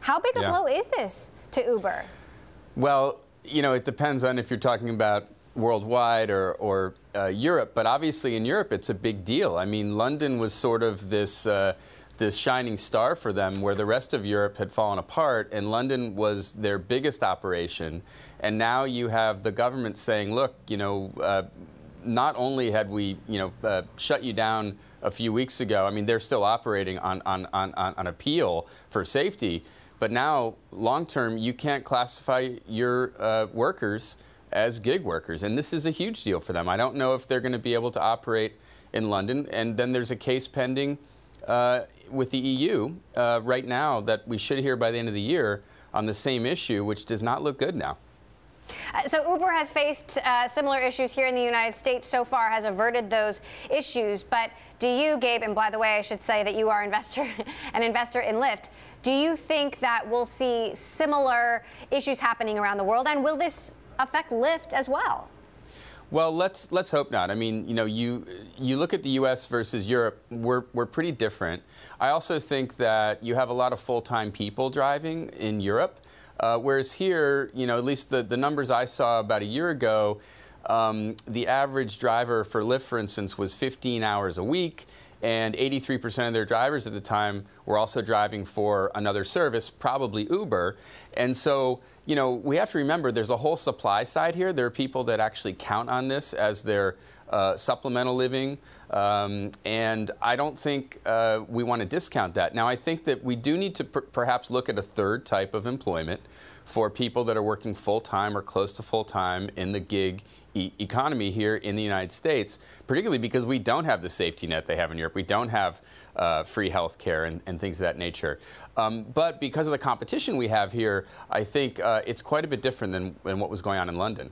How big a blow is this to Uber? Well, you know, it depends on if you're talking about worldwide or Europe, but obviously in Europe it's a big deal. I mean, London was sort of this shining star for them, where the rest of Europe had fallen apart, and London was their biggest operation. And now you have the government saying, look, you know, not only had we, you know, shut you down a few weeks ago, I mean, they're still operating on appeal for safety, but now, long term, you can't classify your workers as gig workers, and this is a huge deal for them. I don't know if they're going to be able to operate in London, and then there's a case pending with the EU right now that we should hear by the end of the year on the same issue, which does not look good now. So Uber has faced similar issues here in the United States so far, has averted those issues. But do you, Gabe, and by the way, I should say that you are an investor in Lyft, do you think that we'll see similar issues happening around the world? And will this affect Lyft as well? Well, let's hope not. I mean, you know, you look at the U.S. versus Europe, we're pretty different. I also think that you have a lot of full-time people driving in Europe. Whereas here, you know, at least the numbers I saw about a year ago, the average driver for Lyft, for instance, was 15 hours a week, and 83% of their drivers at the time were also driving for another service, probably Uber. And so, you know, we have to remember there's a whole supply side here. There are people that actually count on this as their supplemental living, and I don't think we want to discount that. Now, I think that we do need to perhaps look at a third type of employment for people that are working full-time or close to full-time in the gig economy here in the United States, particularly because we don't have the safety net they have in Europe. We don't have free health care and things of that nature. But because of the competition we have here, I think it's quite a bit different than what was going on in London.